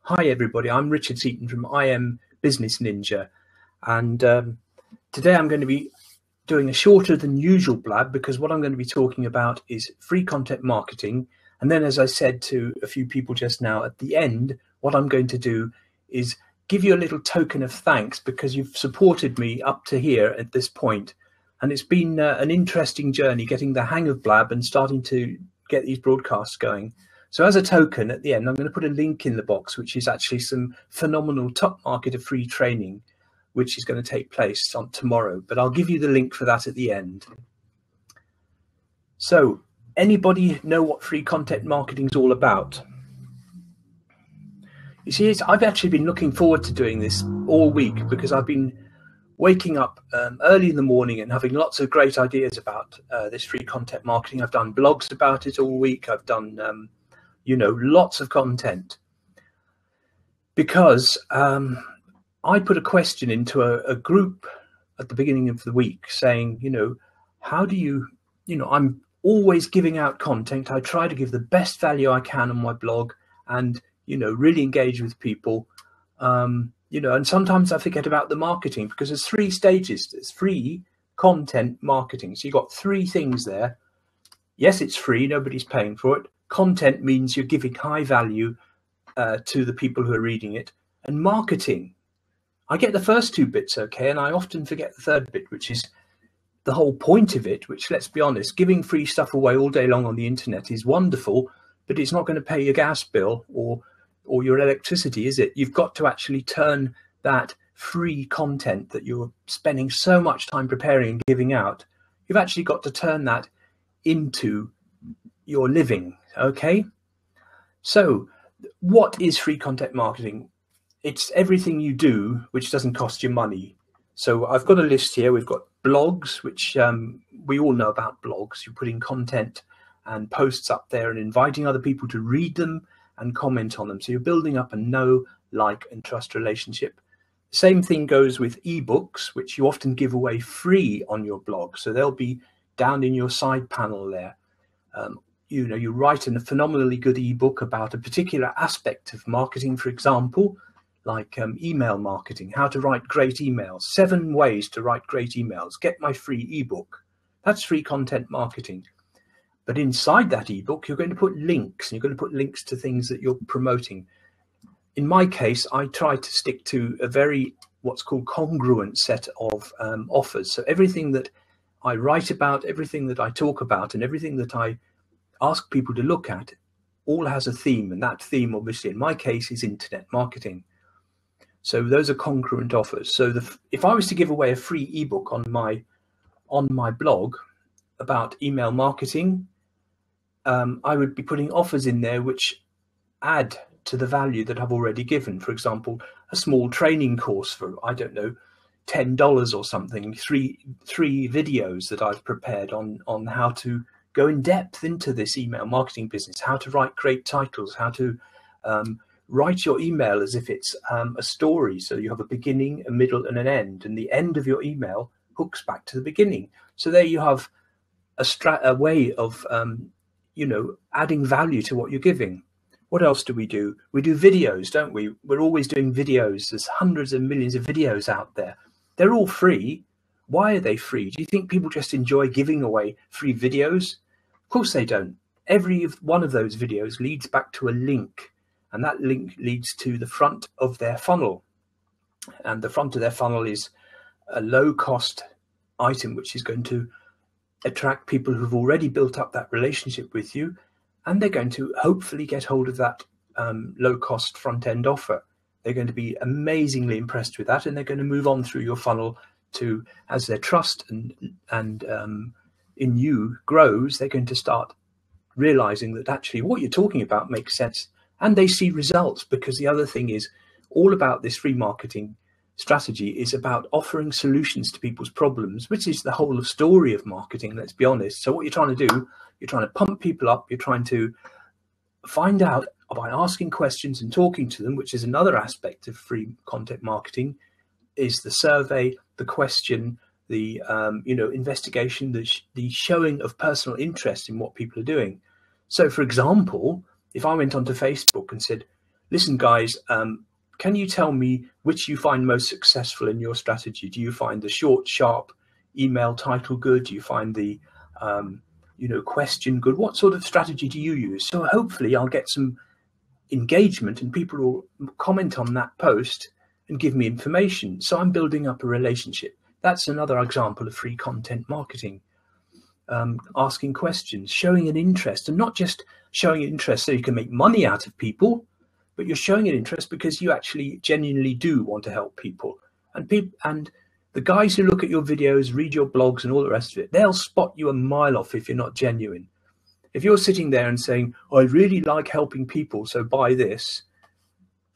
Hi everybody, I'm Richard Seaton from I Am Business Ninja, and today I'm going to be doing a shorter than usual blab because what I'm going to be talking about is free content marketing. And then, as I said to a few people just now, at the end, what I'm going to do is give you a little token of thanks because you've supported me up to here at this point. And it's been an interesting journey getting the hang of Blab and starting to get these broadcasts going. So as a token at the end, I'm going to put a link in the box, which is actually some phenomenal top market of free training, which is going to take place on tomorrow. But I'll give you the link for that at the end. So anybody know what free content marketing is all about? You see, I've actually been looking forward to doing this all week because I've been waking up early in the morning and having lots of great ideas about this free content marketing. I've done blogs about it all week. I've done lots of content because I put a question into a group at the beginning of the week saying, how do you, I'm always giving out content. I try to give the best value I can on my blog and, really engage with people, and sometimes I forget about the marketing because there's 3 stages. There's free content marketing. So you've got 3 things there. Yes, it's free. Nobody's paying for it. Content means you're giving high value to the people who are reading it. And marketing, I get the first 2 bits okay, and I often forget the 3rd bit, which is the whole point of it, which, let's be honest, giving free stuff away all day long on the internet is wonderful, but it's not going to pay your gas bill or your electricity, is it? You've got to actually turn that free content that you're spending so much time preparing and giving out, you've actually got to turn that into your living. Okay, so what is free content marketing? It's everything you do which doesn't cost you money. So I've got a list here. We've got blogs, which we all know about blogs. You're putting content and posts up there and inviting other people to read them and comment on them. So you're building up a know, like, and trust relationship. Same thing goes with ebooks, which you often give away free on your blog. So they'll be down in your side panel there. You write in a phenomenally good ebook about a particular aspect of marketing, for example, like email marketing, how to write great emails, 7 ways to write great emails. Get my free ebook. That's free content marketing. But inside that ebook, you're going to put links, and you're going to put links to things that you're promoting. In my case, I try to stick to a very what's called congruent set of offers. So everything that I write about, everything that I talk about, and everything that I ask people to look at all has a theme, and that theme, obviously, in my case, is internet marketing. So those are congruent offers. So if I was to give away a free ebook on my blog about email marketing, I would be putting offers in there which add to the value that I've already given. For example, a small training course for, I don't know, $10 or something, three videos that I've prepared on how to go in depth into this email marketing business, how to write great titles, how to write your email as if it's a story. So you have a beginning, a middle, and an end, and the end of your email hooks back to the beginning. So there you have a way of adding value to what you're giving. What else do? We do videos, don't we? We're always doing videos. There's hundreds of millions of videos out there. They're all free. Why are they free? Do you think people just enjoy giving away free videos? Of course they don't. Every one of those videos leads back to a link, and that link leads to the front of their funnel. And the front of their funnel is a low-cost item, which is going to attract people who've already built up that relationship with you, and they're going to hopefully get hold of that low-cost front-end offer. They're going to be amazingly impressed with that, and they're going to move on through your funnel to, as their trust and in you grows, they're going to start realizing that actually what you're talking about makes sense, and they see results. Because the other thing is, all about this free marketing strategy is about offering solutions to people's problems, which is the whole story of marketing, let's be honest. So what you're trying to do, you're trying to pump people up, you're trying to find out by asking questions and talking to them, which is another aspect of free content marketing, is the survey, the question, the investigation, the showing of personal interest in what people are doing. So for example, if I went onto Facebook and said, listen, guys, can you tell me which you find most successful in your strategy? Do you find the short, sharp email title good? Do you find the question good? What sort of strategy do you use? So hopefully I'll get some engagement and people will comment on that post and give me information. So I'm building up a relationship. That's another example of free content marketing. Asking questions, showing an interest, and not just showing an interest so you can make money out of people, but you're showing an interest because you actually genuinely do want to help people. And the guys who look at your videos, read your blogs and all the rest of it, they'll spot you a mile off if you're not genuine. If you're sitting there and saying, I really like helping people, so buy this,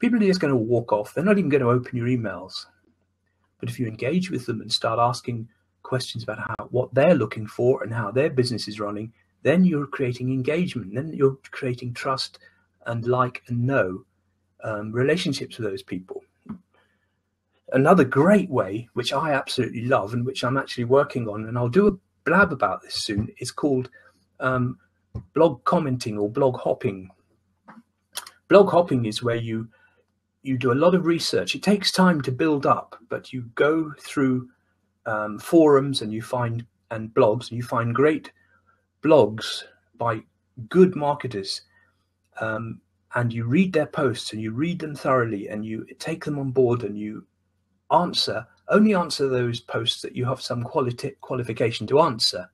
people are just going to walk off. They're not even going to open your emails. But if you engage with them and start asking questions about what they're looking for and how their business is running, then you're creating engagement. Then you're creating trust and like and know relationships with those people. Another great way, which I absolutely love and which I'm actually working on, and I'll do a blab about this soon, is called blog commenting or blog hopping. Blog hopping is where you do a lot of research. It takes time to build up, but you go through forums and blogs, and you find great blogs by good marketers, and you read their posts and you read them thoroughly and you take them on board and you only answer those posts that you have some qualification to answer.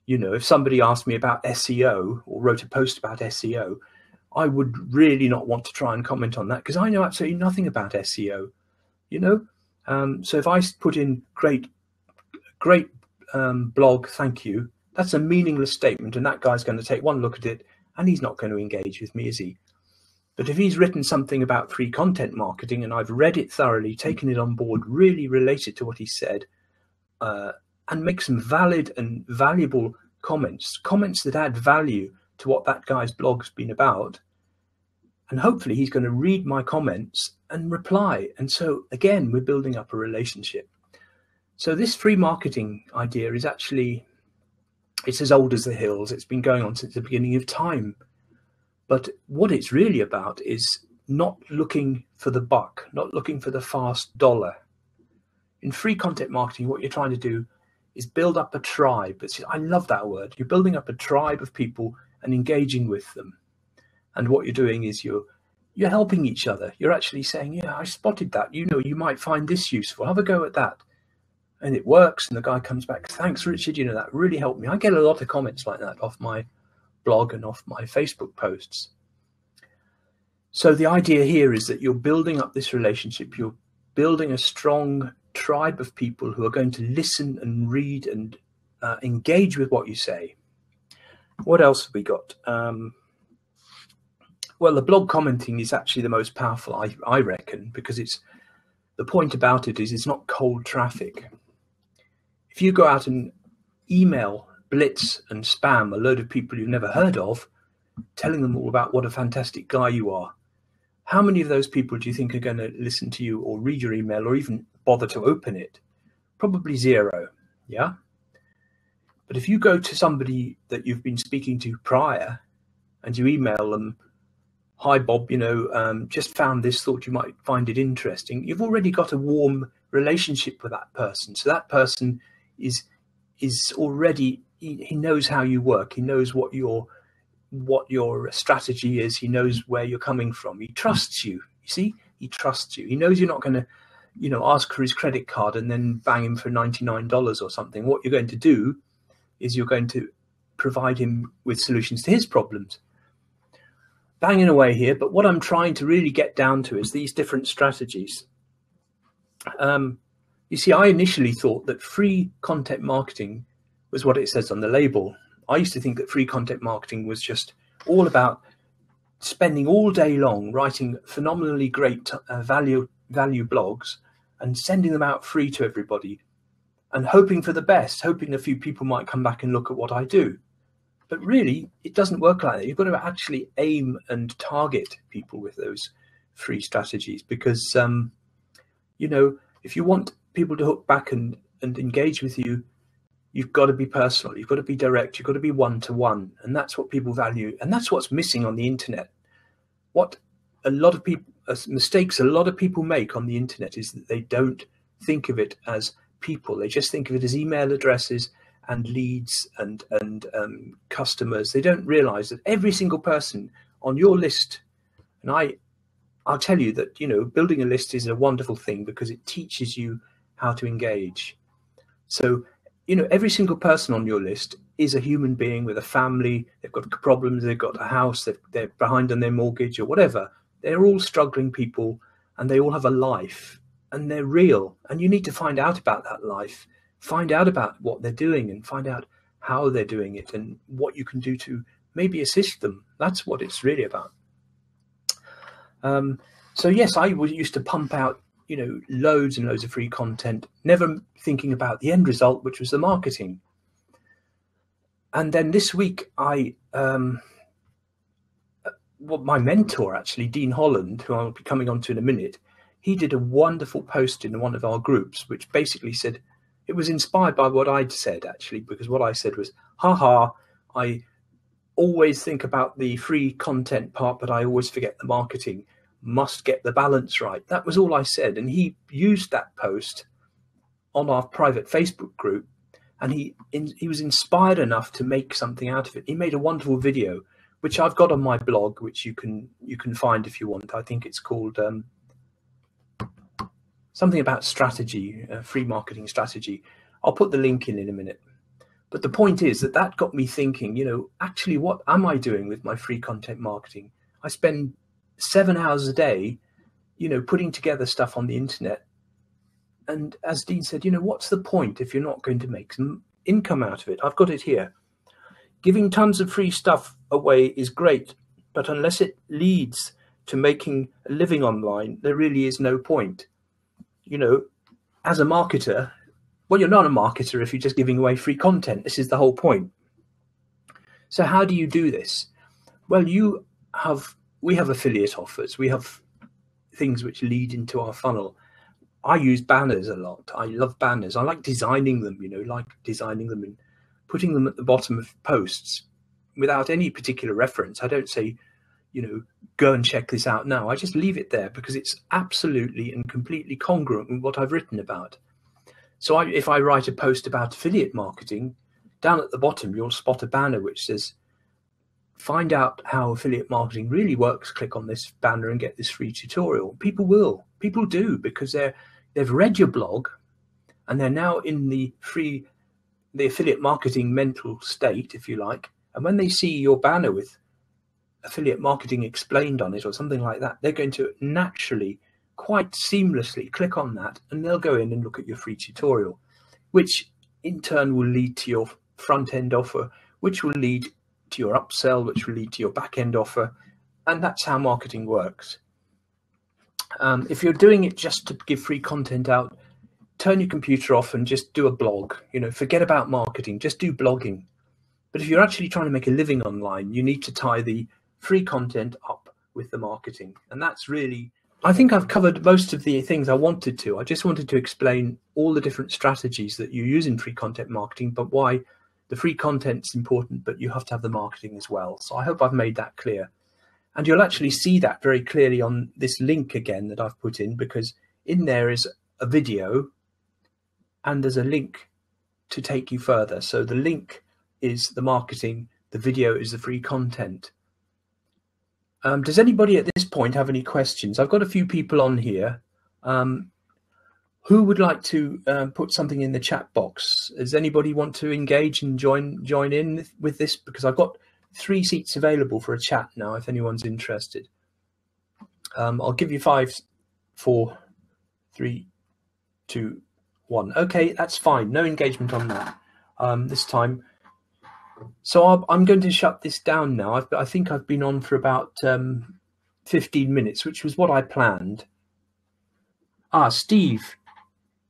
If somebody asked me about SEO or wrote a post about SEO, I would really not want to try and comment on that because I know absolutely nothing about SEO. So if I put in great blog, thank you, that's a meaningless statement, and that guy's going to take one look at it and he's not going to engage with me, is he? But if he's written something about free content marketing and I've read it thoroughly, taken it on board, really related to what he said, and make some valid and valuable comments that add value to what that guy's blog's been about, and hopefully he's going to read my comments and reply. And so again, we're building up a relationship. So this free marketing idea is actually, it's as old as the hills. It's been going on since the beginning of time. But what it's really about is not looking for the buck, not looking for the fast dollar. In free content marketing, what you're trying to do is build up a tribe. I love that word. You're building up a tribe of people and engaging with them. And what you're doing is you're helping each other. You're actually saying, yeah, I spotted that. You might find this useful. Have a go at that. And it works. And the guy comes back, thanks, Richard. That really helped me. I get a lot of comments like that off my blog and off my Facebook posts. So the idea here is that you're building up this relationship. You're building a strong tribe of people who are going to listen and read and engage with what you say. What else have we got? Well, the blog commenting is actually the most powerful, I reckon, because the point about it is it's not cold traffic. If you go out and email, blitz and spam a load of people you've never heard of, telling them all about what a fantastic guy you are, how many of those people do you think are going to listen to you or read your email or even bother to open it? Probably zero, yeah? But if you go to somebody that you've been speaking to prior and you email them, hi, Bob, just found this, thought you might find it interesting, you've already got a warm relationship with that person. So that person is already, he knows how you work. He knows what your strategy is. He knows where you're coming from. He trusts you. You see, he trusts you. He knows you're not going to, ask for his credit card and then bang him for $99 or something. What you're going to do is you're going to provide him with solutions to his problems. Banging away here, but what I'm trying to really get down to is these different strategies. You see, I initially thought that free content marketing was what it says on the label. I used to think that free content marketing was just all about spending all day long writing phenomenally great value blogs and sending them out free to everybody and hoping for the best, hoping a few people might come back and look at what I do. But really, it doesn't work like that. You've got to actually aim and target people with those free strategies because, if you want people to hook back and engage with you, you've got to be personal. You've got to be direct. You've got to be one-to-one. And that's what people value. And that's what's missing on the internet. What a lot of people, mistakes a lot of people make on the internet is that they don't think of it as people. They just think of it as email addresses and leads and customers. They don't realize that every single person on your list, and I'll tell you that, building a list is a wonderful thing because it teaches you how to engage. So, every single person on your list is a human being with a family. They've got problems. They've got a house. They're behind on their mortgage or whatever. They're all struggling people, and they all have a life, and they're real. And you need to find out about that life, find out about what they're doing, and find out how they're doing it and what you can do to maybe assist them. That's what it's really about. So yes, I used to pump out, loads and loads of free content, never thinking about the end result, which was the marketing. And then this week, my mentor, actually, Dean Holland, who I'll be coming on to in a minute, he did a wonderful post in one of our groups, which basically said, it was inspired by what I'd said, actually, because what I said was, I always think about the free content part, but I always forget the marketing. Must get the balance right. That was all I said. And he used that post on our private Facebook group, and he was inspired enough to make something out of it. He made a wonderful video, which I've got on my blog, which you can find if you want. I think it's called something about strategy, free marketing strategy. I'll put the link in a minute. But the point is that got me thinking, actually, what am I doing with my free content marketing? I spend 7 hours a day, putting together stuff on the internet. And as Dean said, what's the point if you're not going to make some income out of it? I've got it here. Giving tons of free stuff away is great, but unless it leads to making a living online, there really is no point. As a marketer, well, you're not a marketer if you're just giving away free content. This is the whole point. So how do you do this? Well, we have affiliate offers. We have things which lead into our funnel. I use banners a lot. I love banners. I like designing them, and putting them at the bottom of posts without any particular reference. I don't say, go and check this out now. I just leave it there because it's absolutely and completely congruent with what I've written about. So if I write a post about affiliate marketing, down at the bottom, you'll spot a banner which says, find out how affiliate marketing really works. Click on this banner and get this free tutorial. People do, because they've read your blog and they're now in the affiliate marketing mental state, if you like. And when they see your banner with affiliate marketing explained on it or something like that, they're going to naturally, quite seamlessly click on that, and they'll go in and look at your free tutorial, which in turn will lead to your front end offer, which will lead to your upsell, which will lead to your back end offer. And that's how marketing works. If you're doing it just to give free content out, turn your computer off and just do a blog. Forget about marketing, just do blogging. But if you're actually trying to make a living online, you need to tie the free content up with the marketing. And that's really, I think I've covered most of the things I wanted to. I just wanted to explain all the different strategies that you use in free content marketing, but why the free content's important, but you have to have the marketing as well. So I hope I've made that clear. And you'll actually see that very clearly on this link again that I've put in, because in there is a video and there's a link to take you further. So the link is the marketing, the video is the free content. Does anybody at this point have any questions? I've got a few people on here. Who would like to put something in the chat box? Does anybody want to engage and join in with this? Because I've got 3 seats available for a chat now, if anyone's interested. I'll give you 5, 4, 3, 2, 1. Okay, that's fine. No engagement on that this time. So I'm going to shut this down now. I think I've been on for about 15 minutes, which was what I planned. Steve.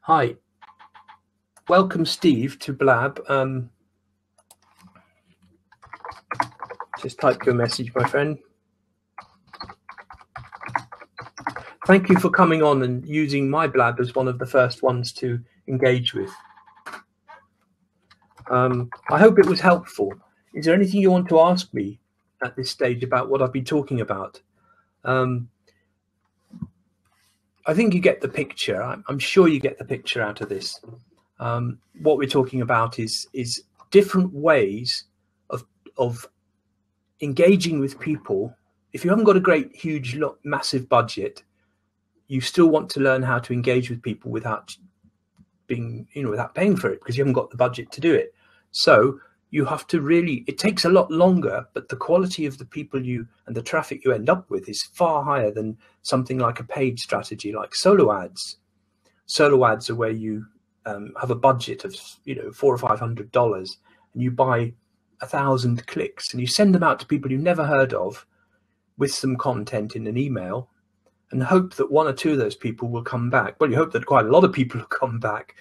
Hi. Welcome, Steve, to Blab. Just type your message, my friend. Thank you for coming on and using my Blab as one of the first ones to engage with. I hope it was helpful. Is there anything you want to ask me at this stage about what I've been talking about? I think you get the picture. I'm sure you get the picture out of this. What we're talking about is different ways of engaging with people. If you haven't got a great, huge, massive budget, you still want to learn how to engage with people without being, without paying for it, because you haven't got the budget to do it. So you have to really, it takes a lot longer, but the quality of the people and the traffic you end up with is far higher than something like a paid strategy like solo ads. Solo ads are where you have a budget of, $400 or $500, and you buy 1,000 clicks and you send them out to people you've never heard of with some content in an email, and hope that one or two of those people will come back. Well, you hope that quite a lot of people will come back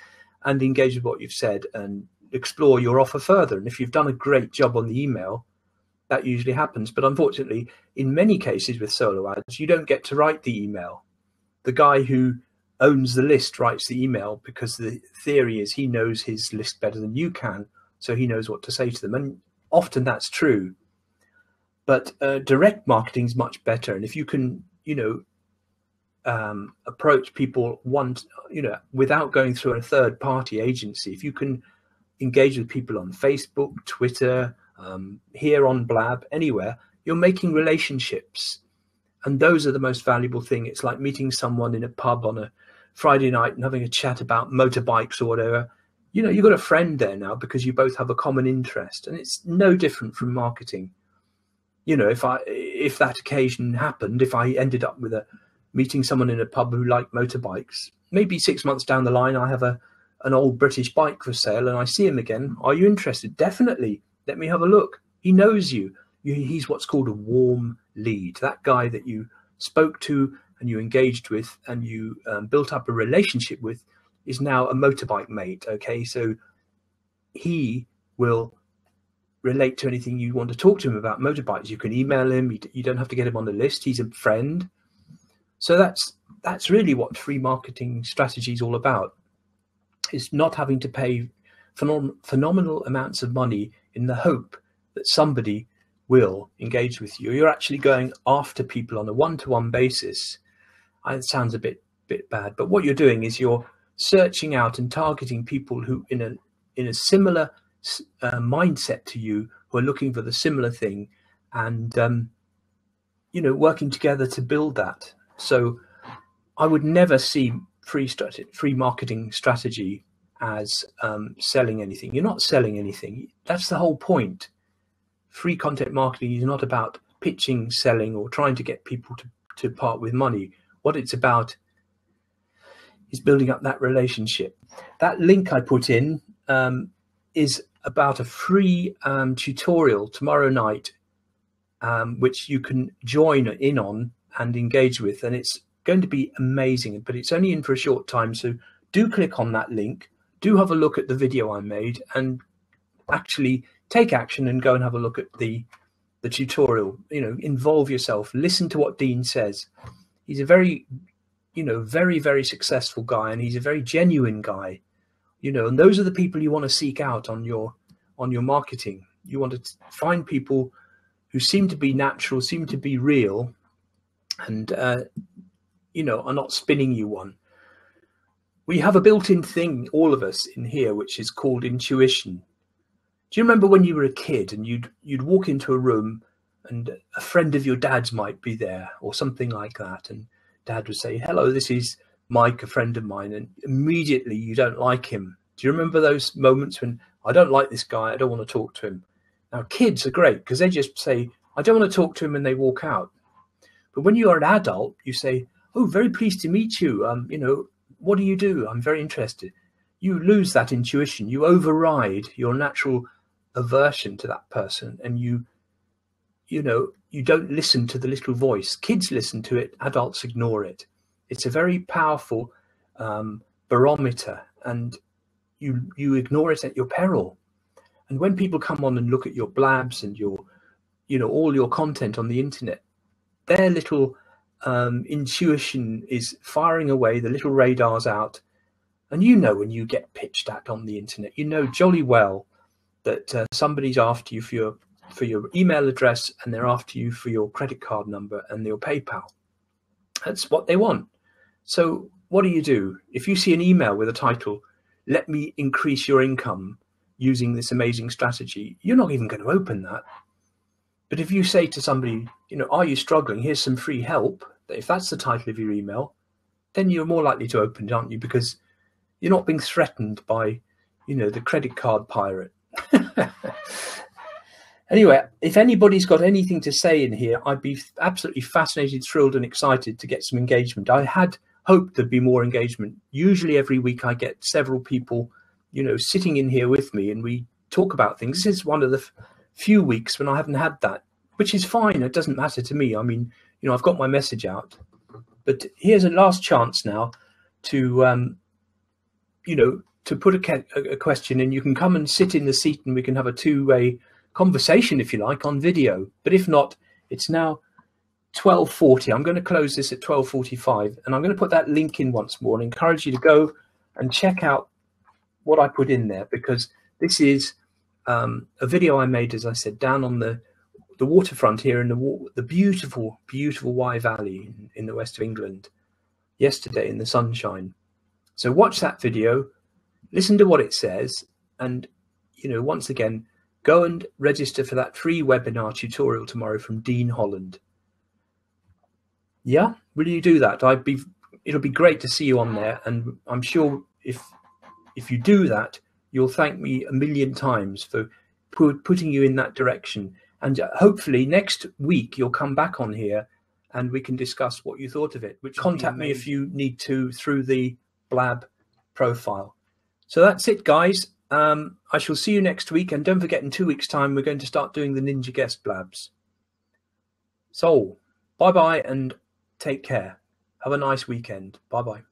and engage with what you've said and explore your offer further. And if you've done a great job on the email, that usually happens. But unfortunately, in many cases with solo ads, you don't get to write the email. The guy who owns the list writes the email, because the theory is he knows his list better than you can, so he knows what to say to them. And often that's true. But direct marketing is much better. And if you can, approach people without going through a third party agency, if you can engage with people on Facebook, Twitter, here on Blab, anywhere, you're making relationships. And those are the most valuable thing. It's like meeting someone in a pub on a Friday night and having a chat about motorbikes or whatever. You've got a friend there now because you both have a common interest, and it's no different from marketing. If that occasion happened, if I ended up with meeting someone in a pub who liked motorbikes, maybe 6 months down the line, I have an old British bike for sale and I see him again. Are you interested? Definitely. Let me have a look. He knows you. He's what's called a warm lead. That guy that you spoke to and you engaged with and you built up a relationship with is now a motorbike mate. Okay, so he will relate to anything you want to talk to him about motorbikes. You can email him. You don't have to get him on the list. He's a friend. So that's really what free marketing strategy is all about. Is not having to pay phenomenal amounts of money in the hope that somebody will engage with you. You're actually going after people on a one-to-one basis. It sounds a bit bad, but what you're doing is you're searching out and targeting people who in a similar mindset to you, who are looking for the similar thing, and working together to build that. So I would never see free marketing strategy as selling anything. You're not selling anything. That's the whole point. Free content marketing is not about pitching, selling, or trying to get people to part with money. What it's about is building up that relationship. That link I put in is about a free tutorial tomorrow night, which you can join in on and engage with. And it's going to be amazing, but it's only in for a short time. So do click on that link. Do have a look at the video I made and actually take action and go and have a look at the tutorial. Involve yourself. Listen to what Dean says. He's a very, very, very successful guy, and he's a very genuine guy. And those are the people you want to seek out on your marketing. You want to find people who seem to be natural, seem to be real, and are not spinning you one. We have a built-in thing, all of us in here, which is called intuition. Do you remember when you were a kid and you'd walk into a room and a friend of your dad's might be there or something like that, and Dad would say, "Hello, this is Mike, a friend of mine," and immediately you don't like him. Do you remember those moments when, "I don't like this guy, I don't want to talk to him"? Now, kids are great because they just say, "I don't want to talk to him," and they walk out. But when you are an adult, you say, "Oh, very pleased to meet you. What do you do? I'm very interested." You lose that intuition. You override your natural aversion to that person, and you don't listen to the little voice. Kids listen to it, adults ignore it. It's a very powerful barometer, and you ignore it at your peril. And when people come on and look at your blabs and your all your content on the internet, their little intuition is firing away, the little radar's out. And when you get pitched at on the internet, jolly well that somebody's after you for your email address, and they're after you for your credit card number and your PayPal. That's what they want. So what do? If you see an email with a title, "Let me increase your income using this amazing strategy," you're not even going to open that. But if you say to somebody, "Are you struggling? Here's some free help," if that's the title of your email, then you're more likely to open it, aren't you? Because you're not being threatened by, the credit card pirate. Anyway, if anybody's got anything to say in here, I'd be absolutely fascinated, thrilled, and excited to get some engagement. I had hoped there'd be more engagement. Usually every week I get several people, sitting in here with me and we talk about things. This is one of the few weeks when I haven't had that, which is fine. It doesn't matter to me. I mean, I've got my message out. But here's a last chance now to, to put a question, and you can come and sit in the seat and we can have a two-way conversation, if you like, on video. But if not, it's now 12:40. I'm going to close this at 12:45, and I'm going to put that link in once more and encourage you to go and check out what I put in there, because this is a video I made, as I said, down on the waterfront here in the beautiful, beautiful Wye Valley in the west of England yesterday in the sunshine. So watch that video, listen to what it says, and once again, go and register for that free webinar tutorial tomorrow from Dean Holland. Yeah, will you do that? It'll be great to see you on there, and I'm sure if you do that, you'll thank me a million times for putting you in that direction. And hopefully next week you'll come back on here and we can discuss what you thought of it. Which contact me if you need to through the Blab profile. So that's it, guys. I shall see you next week, and don't forget, in 2 weeks' time we're going to start doing the Ninja Guest Blabs. So bye bye and take care. Have a nice weekend. Bye bye.